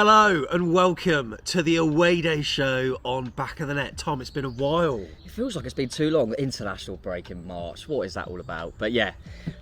Hello and welcome to the away day show on Back of the Net. Tom, it's been a while. It feels like it's been too long. International break in March. What is that all about? But yeah,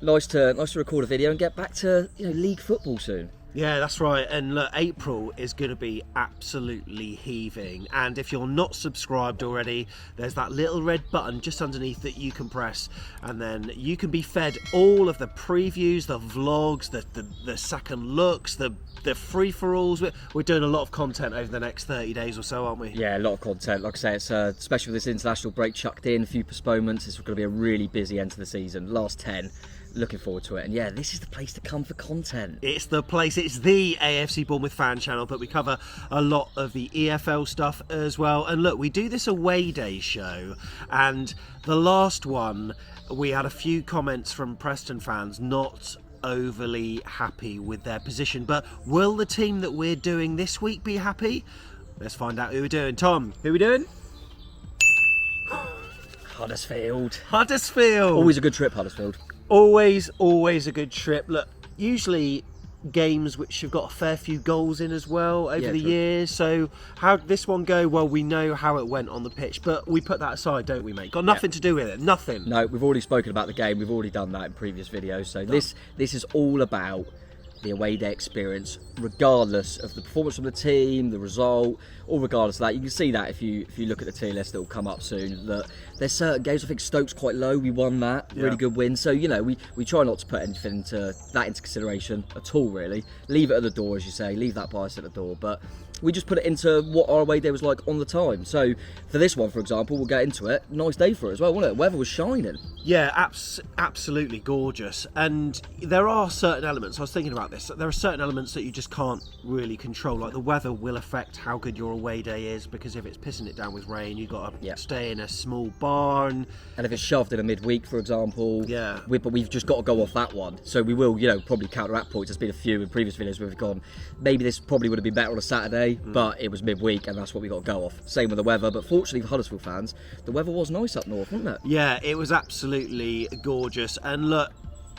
nice to record a video and get back to league football soon. Yeah, that's right. And look, April is going to be absolutely heaving. And if you're not subscribed already, there's that little red button just underneath that you can press. And then you can be fed all of the previews, the vlogs, the second looks, the free-for-alls. We're doing a lot of content over the next 30 days or so, aren't we? Yeah, a lot of content. Like I say, it's especially with this international break chucked in, a few postponements. It's going to be a really busy end to the season. Last 10. Looking forward to it, and yeah, this is the place to come for content. It's the place. It's the AFC Bournemouth fan channel, but we cover a lot of the EFL stuff as well. And look, we do this away day show, and the last one we had a few comments from Preston fans not overly happy with their position. But will the team that we're doing this week be happy? Let's find out who we're doing. Tom, who are we doing? Huddersfield. Always a good trip, Huddersfield. Always a good trip. Look, usually games which have got a fair few goals in as well over the years. So how did this one go? Well, we know how it went on the pitch, but we put that aside, don't we, mate? Got nothing to do with it. Nothing. No, we've already spoken about the game. We've already done that in previous videos. So this is all about the away day experience, regardless of the performance from the team, the result, or regardless of that. You can see that if you look at the tier list that will come up soon, that there's certain games. I think Stoke's quite low. We won that. Really good win. So, we try not to put anything into consideration at all, really. Leave it at the door, as you say. Leave that bias at the door. But we just put it into what our away day was like on the time. So for this one, for example, we'll get into it. Nice day for it as well, wasn't it? Weather was shining. Yeah, absolutely gorgeous. And there are certain elements, I was thinking about this, there are certain elements that you just can't really control. Like the weather will affect how good your away day is, because if it's pissing it down with rain, you've got to stay in a small barn. And if it's shoved in a midweek, for example, but we've just got to go off that one. So we will, probably counteract points. There's been a few in previous videos where we've gone, maybe this probably would have been better on a Saturday, but it was midweek and that's what we got to go off. Same with the weather, but fortunately for Huddersfield fans, the weather was nice up north, wasn't it? Yeah, it was absolutely gorgeous. And look,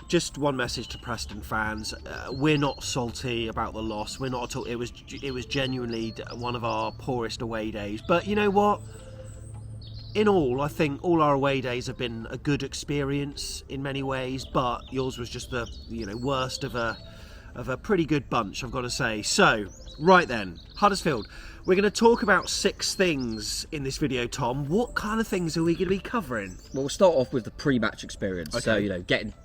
just one message to Preston fans: we're not salty about the loss. We're not at all. It was genuinely one of our poorest away days. But you know what? In all, I think all our away days have been a good experience in many ways. But yours was just the worst of a pretty good bunch, I've got to say. So right then, Huddersfield. We're going to talk about 6 things in this video, Tom. What kind of things are we going to be covering? Well, we'll start off with the pre-match experience. Okay. So,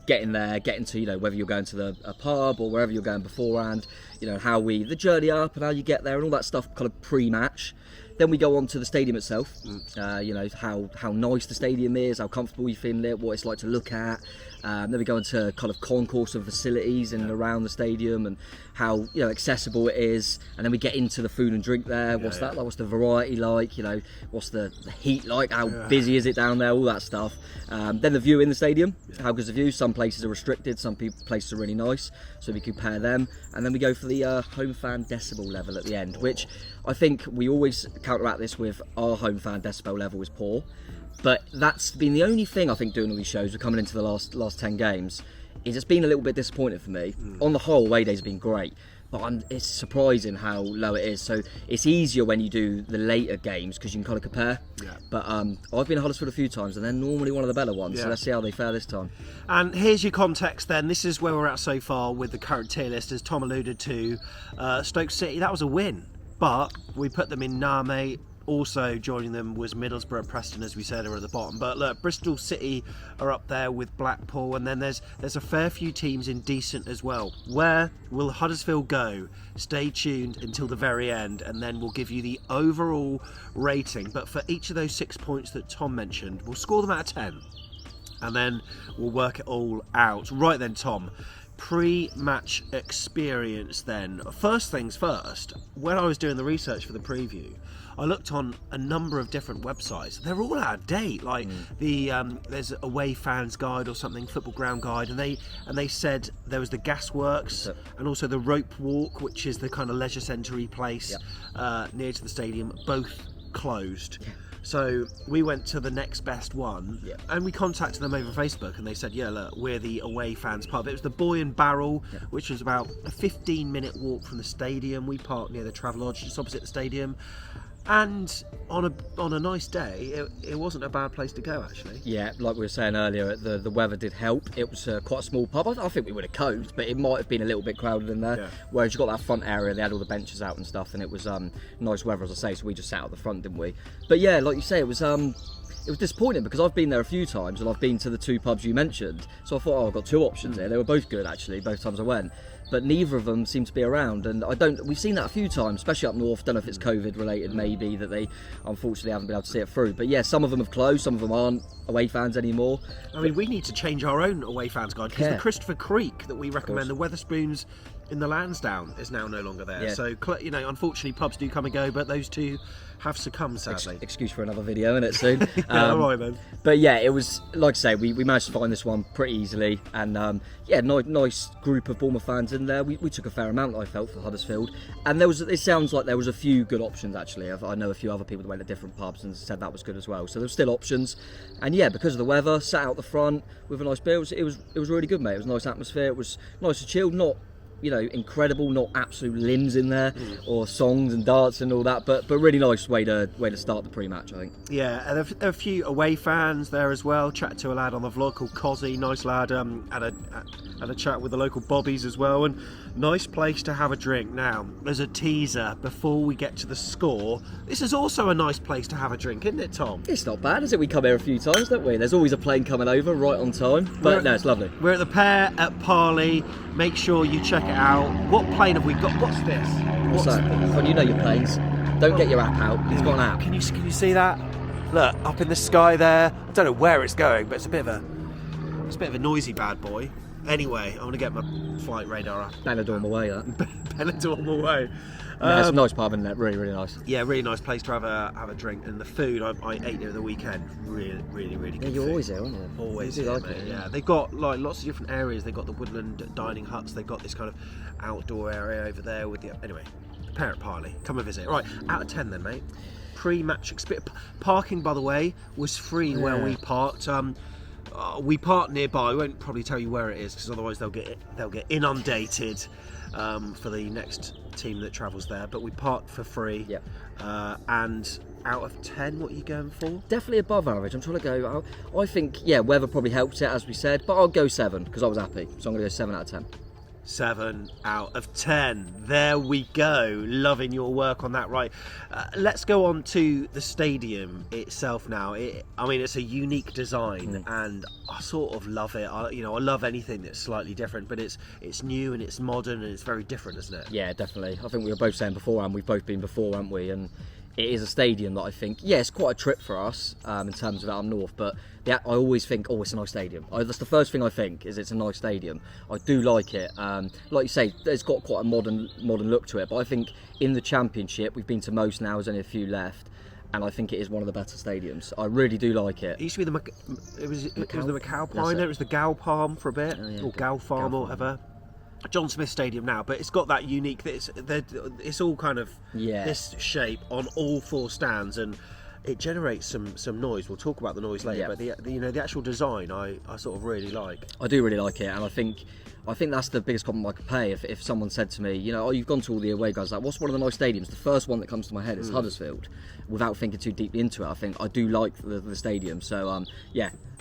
getting there, getting to, whether you're going to a pub or wherever you're going beforehand, the journey up and how you get there and all that stuff kind of pre-match. Then we go on to the stadium itself, how nice the stadium is, how comfortable you feel in it, what it's like to look at. Then we go into kind of concourse of facilities in and around the stadium and how accessible it is. And then we get into the food and drink there. What's that like? What's the variety like? What's the heat like? How busy is it down there? All that stuff. Then the view in the stadium. How good's the view? Some places are restricted, some places are really nice, so we compare them. And then we go for the home fan decibel level at the end, which I think we always counteract this with our home fan decibel level is poor. But that's been the only thing I think doing all these shows, we're coming into the last 10 games, is it's been a little bit disappointing for me. On the whole, away days have been great, but it's surprising how low it is. So it's easier when you do the later games because you can kind of compare. Yeah. But I've been at Huddersfield a few times and they're normally one of the better ones, so let's see how they fare this time. And here's your context then. This is where we're at so far with the current tier list, as Tom alluded to. Stoke City, that was a win, but we put them in Name. Also joining them was Middlesbrough and Preston, as we said, are at the bottom. But look, Bristol City are up there with Blackpool, and then there's a fair few teams in decent as well. Where will Huddersfield go? Stay tuned until the very end, and then we'll give you the overall rating. But for each of those 6 points that Tom mentioned, we'll score them out of 10, and then we'll work it all out. Right then, Tom. Pre-match experience then. First things first, when I was doing the research for the preview, I looked on a number of different websites. They're all out of date. Like there's Away Fans Guide or something, Football Ground Guide, and they said there was the Gasworks and also the Rope Walk, which is the kind of leisure centre-y place near to the stadium, both closed. So we went to the next best one, Yeah. and we contacted them over Facebook, and they said, yeah, look, we're the away fans pub. It was the Boy and Barrel, which was about a 15-minute walk from the stadium. We parked near the Travelodge, just opposite the stadium. And on a nice day, it wasn't a bad place to go, actually. Yeah, like we were saying earlier, the weather did help. It was quite a small pub. I think we would have coped, but it might have been a little bit crowded in there. Yeah. Whereas you got that front area, they had all the benches out and stuff, and it was nice weather, as I say. So we just sat out the front, didn't we? But yeah, like you say, it was disappointing because I've been there a few times and I've been to the two pubs you mentioned. So I thought, I've got two options here. They were both good actually, both times I went. But neither of them seem to be around, and we've seen that a few times, especially up north. Don't know if it's COVID related, maybe, that they unfortunately haven't been able to see it through. But yeah, some of them have closed, some of them aren't away fans anymore. I mean, we need to change our own away fans guide, because the Christopher Creek that we recommend, the Weatherspoons in the Lansdowne, is now no longer there. Yeah. So, you know, unfortunately pubs do come and go, but those two have succumbed, sadly. Excuse for another video, innit, soon. All right, then. But yeah, it was, like I say, we managed to find this one pretty easily, and nice group of Bournemouth fans in there. We took a fair amount, I felt, for Huddersfield, and it sounds like there was a few good options actually. I know a few other people that went to different pubs and said that was good as well. So there were still options, and yeah, because of the weather, sat out the front with a nice beer. It was really good, mate. It was a nice atmosphere. It was nice and chilled, not, you know, incredible, not absolute limbs in there or songs and darts and all that, but really nice way to start the pre-match, I think. Yeah, and there are a few away fans there as well. Chatted to a lad on the vlog called Cozzy, nice lad. Had a chat with the local bobbies as well, and nice place to have a drink. Now, as a teaser before we get to the score, this is also a nice place to have a drink, isn't it, Tom? It's not bad, is it? We come here a few times, don't we? There's always a plane coming over right on time, but no, it's lovely. We're at the Pear at Parley. Make sure you check it out. What plane have we got? What's this? What's that? Well, you know your planes. Don't get your app out. It's got an app. Can you see that? Look, up in the sky there. I don't know where it's going, but it's a bit of a noisy bad boy. Anyway, I want to get my flight radar up. Benidorm away, that. Benidorm away. Yeah, it's a nice pub, isn't it? Really, really nice. Yeah, really nice place to have a drink. And the food, I ate there the weekend. Really, really, really good. Yeah, you're food. always there, aren't you? Always you here, like mate. it, Yeah, they've got like lots of different areas. They've got the woodland dining huts. They've got this kind of outdoor area over there with the anyway. Pear at Parley. Come and visit. Right, out of 10 then, mate. Pre-match experience. Parking, by the way, was free where we parked. We parked nearby. I won't probably tell you where it is because otherwise they'll get inundated for the next team that travels there. But we parked for free. Yeah. And out of 10, what are you going for? Definitely above average. I'm trying to go. I think weather probably helped it, as we said, but I'll go 7 because I was happy. So I'm going to go 7 out of 10. 7 out of 10. There we go. Loving your work on that. Right, let's go on to the stadium itself now. I mean, it's a unique design, and I sort of love it. I love anything that's slightly different, but it's new and it's modern and it's very different, isn't it? Yeah, definitely. I think we were both saying before, and we've both been before, haven't we? And it is a stadium that I think, it's quite a trip for us in terms of out north, but I always think, it's a nice stadium. That's the first thing I think, is it's a nice stadium. I do like it. Like you say, it's got quite a modern look to it, but I think in the Championship, we've been to most now, there's only a few left, and I think it is one of the better stadiums. I really do like it. It used to be the Macau Pine, it was the Gal Palm for a bit, or Gal Farm or whatever. John Smith Stadium now, but it's got that unique. It's all kind of this shape on all 4 stands, and it generates some noise. We'll talk about the noise later, but the actual design I sort of really like. I do really like it, and I think that's the biggest compliment I could pay if someone said to me, you've gone to all the away guys, like, what's one of the nice stadiums? The first one that comes to my head is Huddersfield. Without thinking too deeply into it, I think I do like the stadium. So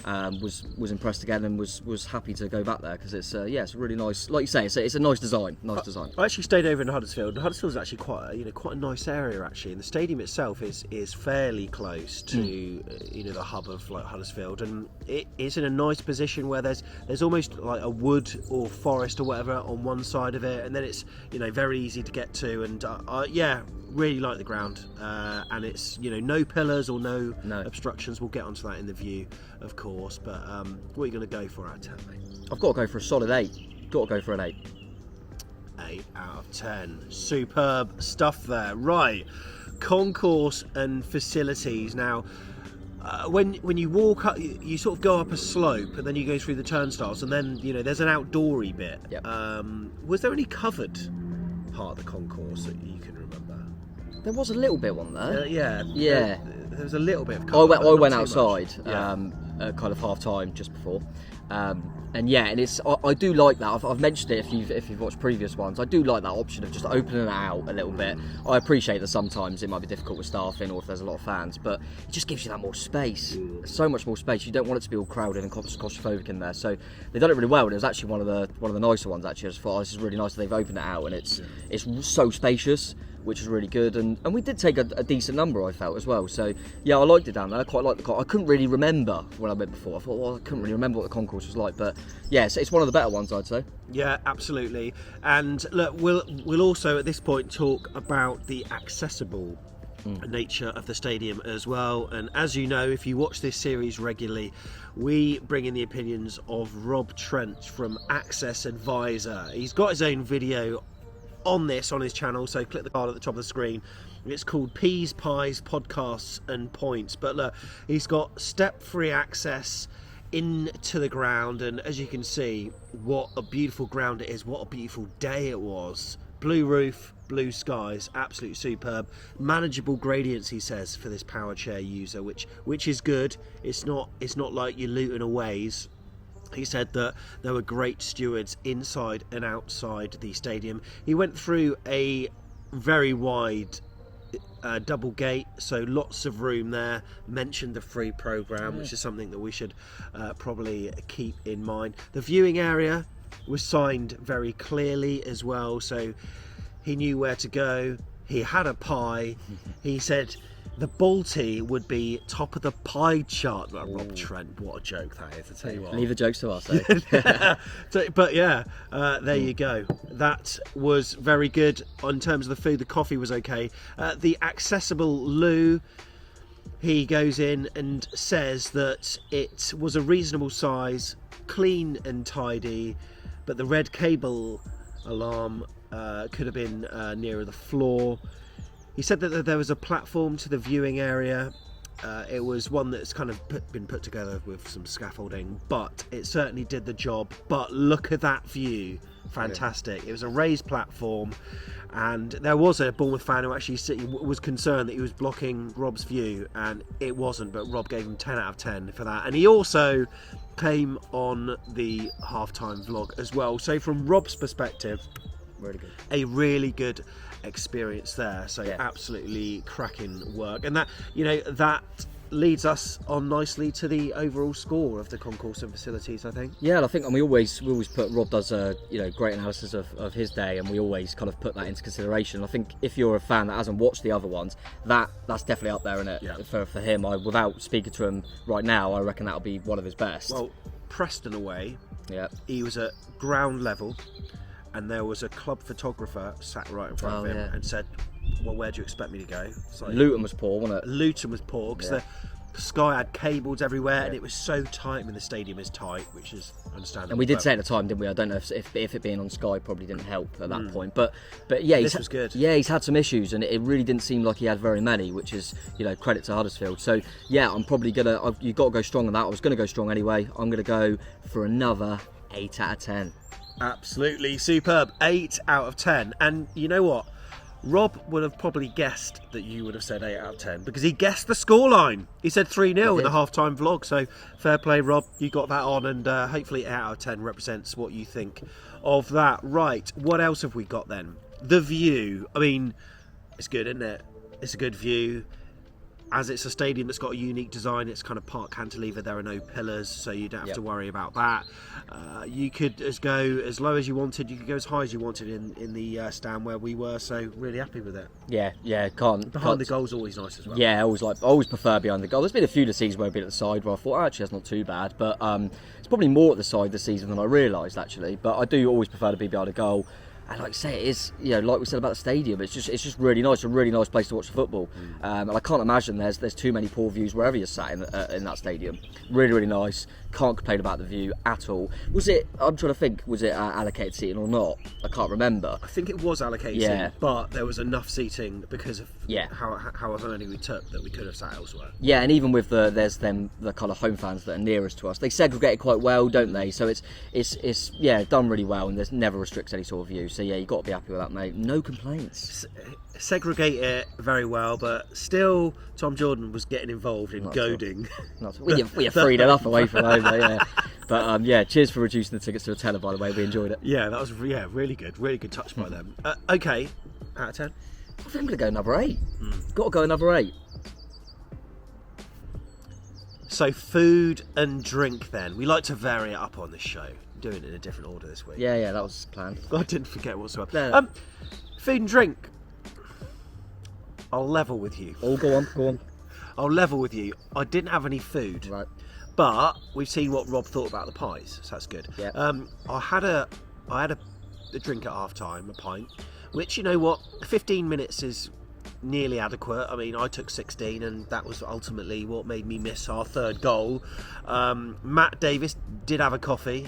was impressed again and was happy to go back there because it's it's really nice. Like you say, it's a nice design. I actually stayed over in Huddersfield. Huddersfield is actually quite a nice area actually, and the stadium itself is fairly close to the hub of like Huddersfield, and it is in a nice position where there's almost like a wood or forest or whatever on one side of it, and then it's very easy to get to, and really like the ground, and it's no pillars or no obstructions. We'll get onto that in the view, of course, but what are you going to go for out of 10, mate? I've got to go for a solid 8. Got to go for an 8. 8 out of 10. Superb stuff there. Right, concourse and facilities. Now, when you walk up, you sort of go up a slope, and then you go through the turnstiles, and then there's an outdoory bit. Yep. Was there any covered part of the concourse that you can remember? There was a little bit one there. Yeah. there was a little bit of I colour. went, but I not went too outside much. Yeah. at kind of half time just before. And it's I do like that. I've mentioned it if you've watched previous ones. I do like that option of just opening it out a little bit. I appreciate that sometimes it might be difficult with staffing or if there's a lot of fans, but it just gives you that more space, so much more space. You don't want it to be all crowded and claustrophobic in there. So they've done it really well, and it was actually one of the nicer ones. Actually, I just thought, this is really nice that they've opened it out, and it's so spacious, which is really good, and we did take a decent number, I felt, as well. So yeah, I liked it down there. I quite liked the I couldn't really remember when I went before. I thought, well, I couldn't really remember what the concourse was like, but yeah, it's one of the better ones, I'd say. Yeah, absolutely. And look, we'll also at this point talk about the accessible nature of the stadium as well. And as you know, if you watch this series regularly, we bring in the opinions of Rob Trent from Access Advisor. He's got his own video on this on his channel, so click the card at the top of the screen. It's called Peas, Pies, Podcasts and Points. But look, he's got step-free access into the ground, and as you can see, what a beautiful ground it is, what a beautiful day it was. Blue roof, blue skies, absolutely superb. Manageable gradients, he says, for this power chair user, which is good. It's not like you're Luton aways. He said that there were great stewards inside and outside the stadium. He went through a very wide double gate, so lots of room there. Mentioned the free programme, which is something that we should probably keep in mind. The viewing area was signed very clearly as well, so he knew where to go. He had a pie. He said the Balti would be top of the pie chart. Like, Rob Trent, what a joke that is, I tell you what. Leave the jokes to us, eh? But yeah, there you go. That was very good in terms of the food. The coffee was okay. The accessible loo, he goes in and says that it was a reasonable size, clean and tidy, but the red cable alarm could have been nearer the floor. He said that there was a platform to the viewing area. It was one that's kind of been put together with some scaffolding, but it certainly did the job. But look at that view, fantastic. It was a raised platform, and there was a Bournemouth fan who actually was concerned that he was blocking Rob's view, and it wasn't, but Rob gave him 10 out of 10 for that. And he also came on the halftime vlog as well. So from Rob's perspective, Really good. a really good experience there. So absolutely cracking work, and that leads us on nicely to the overall score of the concourse and facilities, I think. Yeah, and I think, and we always put, Rob does a great analysis of his day, and we always kind of put that into consideration. I think if you're a fan that hasn't watched the other ones, that's definitely up there, isn't it? Yeah. For him, without speaking to him right now, I reckon that'll be one of his best. Well, Preston away, yeah, he was at ground level, and there was a club photographer sat right in front of him and said, well, where do you expect me to go? So Luton was poor, wasn't it? Luton was poor because the sky had cables everywhere, and it was so tight when the stadium is tight, which is understandable. And we did say at the time, didn't we? I don't know if it being on Sky probably didn't help at that point, but yeah, this was good. Yeah, he's had some issues, and it really didn't seem like he had very many, which is credit to Huddersfield. So yeah, I'm probably you've got to go strong on that. I was going to go strong anyway. I'm going to go for another 8 out of 10. Absolutely superb, 8 out of 10. And you know what? Rob would have probably guessed that you would have said 8 out of 10 because he guessed the scoreline. He said 3-0 in the halftime vlog. So fair play, Rob. You got that on, and hopefully 8 out of 10 represents what you think of that. Right, what else have we got then? The view. I mean, it's good, isn't it? It's a good view. As it's a stadium that's got a unique design, it's kind of part cantilever. There are no pillars, so you don't have to worry about that. You could go as low as you wanted. You could go as high as you wanted in the stand where we were. So really happy with it. Yeah, Behind the goal's always nice as well. Yeah, I always prefer behind the goal. There's been a few this season where I've been at the side where I thought, actually, that's not too bad. But it's probably more at the side this season than I realised, actually. But I do always prefer to be behind the goal. And like I say, it is, like we said about the stadium, it's just really nice, a really nice place to watch the football. And I can't imagine there's too many poor views wherever you're sat in that stadium. Really, really nice. Can't complain about the view at all. Was it, I'm trying to think, was it allocated seating or not? I can't remember. I think it was allocated, but there was enough seating because of however many we took that we could have sat elsewhere. Yeah, and even with the kind of home fans that are nearest to us, they segregate it quite well, don't they? So it's done really well, and there's never restricts any sort of view. So So yeah, you got to be happy with that, mate. No complaints. Segregate it very well, but still, Tom Jordan was getting involved in goading. We are 3-0 away from home, yeah. But yeah, cheers for reducing the tickets to a tenner. By the way, we enjoyed it. Yeah, that was really good touch by them. Okay, out of 10. I think I'm gonna go another 8. Got to go another 8. So food and drink then. We like to vary it up on this show. Doing it in a different order this week. Yeah, that was planned. I didn't forget whatsoever. No. Food and drink. I'll level with you. Oh, go on. I'll level with you. I didn't have any food. Right. But we've seen what Rob thought about the pies, so that's good. Yeah. I had a drink at half time, a pint, which, you know what, 15 minutes is nearly adequate. I mean, I took 16, and that was ultimately what made me miss our third goal. Matt Davis did have a coffee,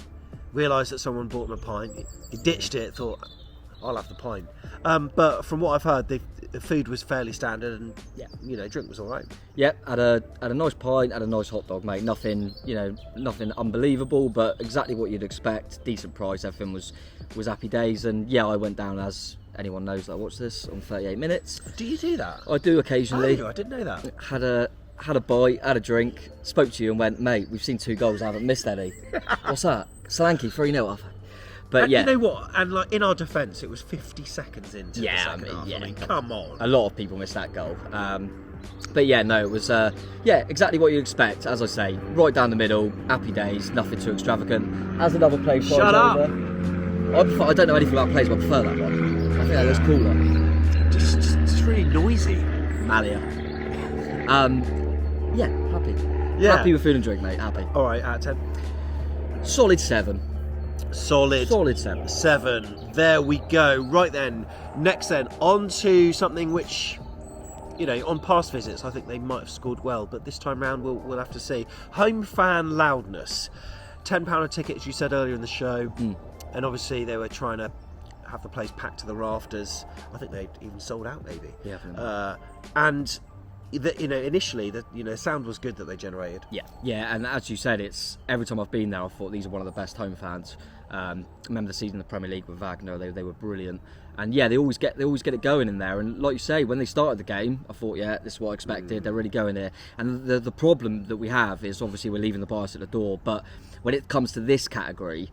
realised that someone bought him a pint. He ditched it, thought, I'll have the pint. But from what I've heard, the food was fairly standard, and drink was all right. Yep, had a nice pint, had a nice hot dog, mate. Nothing unbelievable, but exactly what you'd expect. Decent price, everything was happy days. And yeah, I went down, as anyone knows that I watched this, on 38 minutes. Do you do that? I do occasionally. Oh, I didn't know that. Had a bite, had a drink, spoke to you and went, mate, we've seen 2 goals, I haven't missed any. What's that? Solanke, 3-0. But and yeah, you know what? And like in our defence, it was 50 seconds into the second half. I mean, come on. A lot of people missed that goal. But yeah, no, it was exactly what you'd expect. As I say, right down the middle, happy days, nothing too extravagant. As another play flies Shut up! Over, I don't know anything about plays, but I prefer that one. I think that looks cooler. Just really noisy. Malia. Yeah, happy. Yeah. Happy with food and drink, mate. Happy. All right, out of 10. Solid 7. Solid 7. 7. There we go. Right then, next then, on to something which, on past visits, I think they might have scored well, but this time round we'll have to see. Home fan loudness. £10 a ticket, as you said earlier in the show, and obviously they were trying to have the place packed to the rafters. I think they even sold out, maybe. Yeah. And initially, the sound was good that they generated. Yeah, and as you said, it's every time I've been there, I thought these are one of the best home fans. Remember the season in the Premier League with Wagner? They were brilliant, and yeah, they always get it going in there. And like you say, when they started the game, I thought, yeah, this is what I expected. They're really going here. And the problem that we have is obviously we're leaving the bias at the door, but when it comes to this category,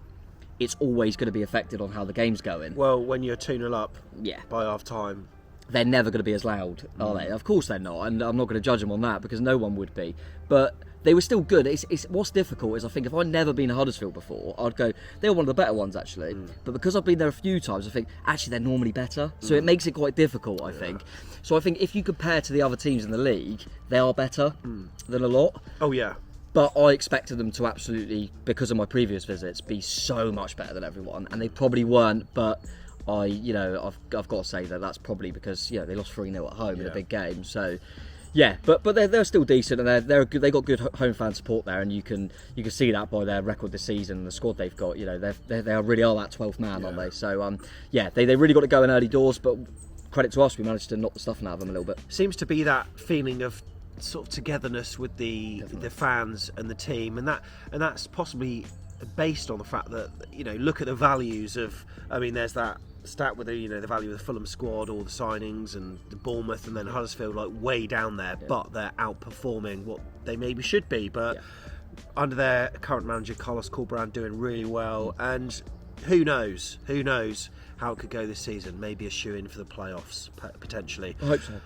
it's always going to be affected on how the game's going. Well, when you're 2-0 up, yeah, by half time, they're never going to be as loud, are they? Of course they're not, and I'm not going to judge them on that because no one would be. But they were still good. It's what's difficult is I think if I'd never been to Huddersfield before, I'd go, they were one of the better ones actually. But because I've been there a few times, I think actually they're normally better. So it makes it quite difficult, I think. So I think if you compare to the other teams in the league, they are better than a lot. Oh yeah. But I expected them to absolutely, because of my previous visits, be so much better than everyone, and they probably weren't. But I've got to say that's probably because they lost 3-0 at home in a big game. So yeah, but they're still decent, and they're good. They got good home fan support there, and you can see that by their record this season and the squad they've got. They really are that 12th man, aren't they? So they really got to go in early doors. But credit to us, we managed to knock the stuffing out of them a little bit. Seems to be that feeling of sort of togetherness with the fans and the team, and that's possibly based on the fact that look at the values of. I mean, there's that stat with the value of the Fulham squad, all the signings, and the Bournemouth, and then Huddersfield like way down there, but they're outperforming what they maybe should be. But under their current manager Carlos Corberán doing really well, and who knows how it could go this season. Maybe a shoe in for the playoffs potentially. I hope so.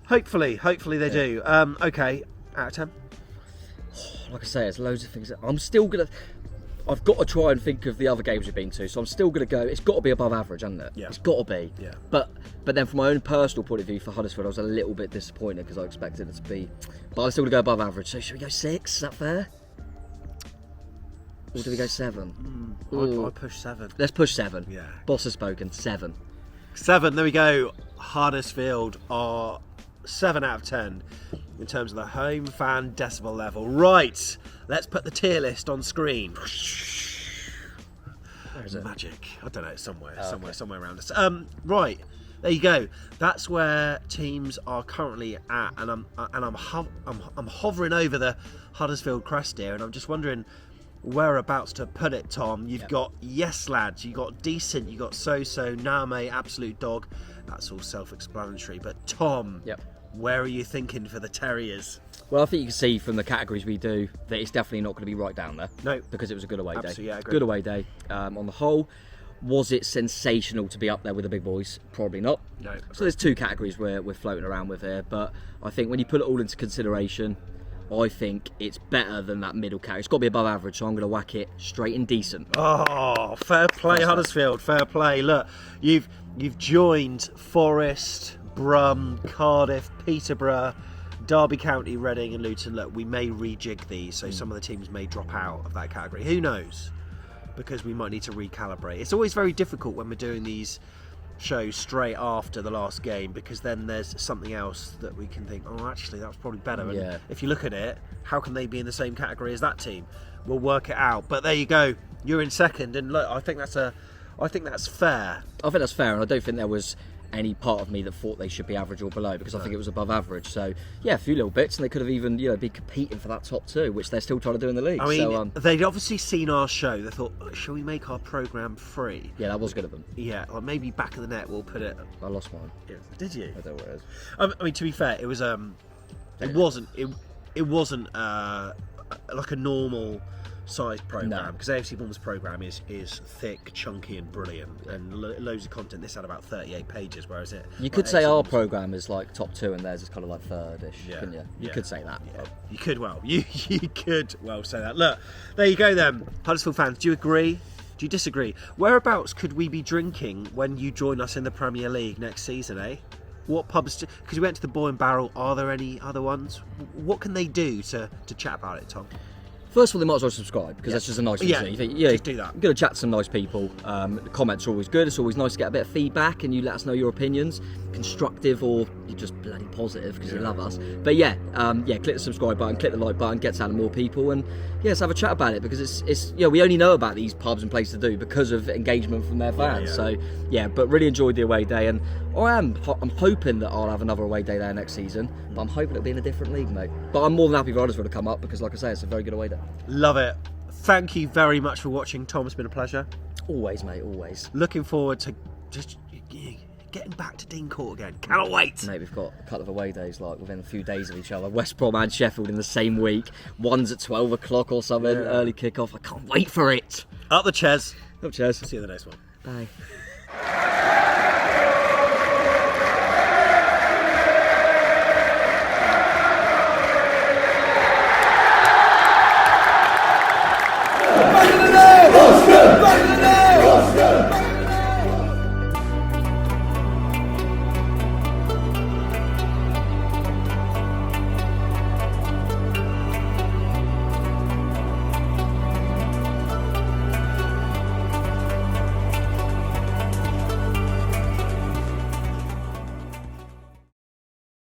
Hopefully they do. Okay, out of 10. Like I say, there's loads of things. I've got to try and think of the other games we've been to, so I'm still going to go. It's got to be above average, hasn't it? Yeah. It's got to be. Yeah. But then, from my own personal point of view for Huddersfield, I was a little bit disappointed because I expected it to be. But I'm still going to go above average. So should we go 6? Is that fair? Or do we go 7? I push 7. Let's push 7. Yeah. Boss has spoken. 7. 7. There we go. Huddersfield are 7 out of 10 in terms of the home fan decibel level. Right. Let's put the tier list on screen. Where is it? Magic. I don't know. Somewhere around us. Right. There you go. That's where teams are currently at, and I'm hovering over the Huddersfield crest here, and I'm just wondering, whereabouts to put it, Tom. You've got Yes Lads, you've got Decent, you've got So-So, Name, Absolute Dog. That's all self-explanatory. But Tom, where are you thinking for the Terriers? Well, I think you can see from the categories we do that it's definitely not going to be right down there. No. Because it was a good away day. Absolutely, yeah, I agree. Good away day. On the whole, was it sensational to be up there with the big boys? Probably not. No. So there's two categories we're floating around with here, but I think when you put it all into consideration, I think it's better than that middle category. It's got to be above average, so I'm going to whack it straight in decent. Oh, fair play, Huddersfield. Fair play. Look, you've joined Forest, Brum, Cardiff, Peterborough, Derby County, Reading and Luton. Look, we may rejig these, so some of the teams may drop out of that category. Who knows? Because we might need to recalibrate. It's always very difficult when we're doing these shows straight after the last game, because then there's something else that we can think, oh, actually, that was probably better. And if you look at it, how can they be in the same category as that team? We'll work it out. But there you go. You're in second, and look, I think that's fair. I think that's fair, and I don't think there was any part of me that thought they should be average or below, because I think it was above average. So yeah, a few little bits, and they could have even be competing for that top two, which they're still trying to do in the league. I mean, they'd obviously seen our show. They thought, shall we make our programme free? Yeah, that was good of them. Yeah, or maybe back of the net we'll put it. I lost mine. Yeah. Did you? I don't know where it is. I mean, to be fair, it was it wasn't like a normal sized programme, because AFC Bournemouth's programme is thick, chunky and brilliant, and loads of content. This had about 38 pages, whereas you could say our programme is like top two and theirs is kind of like third-ish, couldn't you? You could say that. Yeah. You could say that. Look, there you go then. Huddersfield fans, do you agree? Do you disagree? Whereabouts could we be drinking when you join us in the Premier League next season, eh? What pubs? Because we went to the Boy and Barrel. Are there any other ones? What can they do to chat about it, Tom? First of all, they might as well subscribe, because that's just a nice thing to do. You think, just do that. You're going to chat to some nice people. The comments are always good. It's always nice to get a bit of feedback, and you let us know your opinions, constructive or you're just bloody positive because you love us. But click the subscribe button, click the like button, gets out to more people, and let's have a chat about it, because it's we only know about these pubs and places to do because of engagement from their fans. So but really enjoyed the away day, and I'm hoping that I'll have another away day there next season, but I'm hoping it'll be in a different league, mate. But I'm more than happy for Huddersfield to come up, because like I say, it's a very good away day. Love it. Thank you very much for watching, Tom. It's been a pleasure. Always, mate, always. Looking forward to just getting back to Dean Court again. Cannot wait. Mate, we've got a couple of away days like within a few days of each other. West Brom and Sheffield in the same week. One's at 12 o'clock or something, early kick-off. I can't wait for it. Up the chairs. Up chairs. See you in the next one. Bye. Let's go!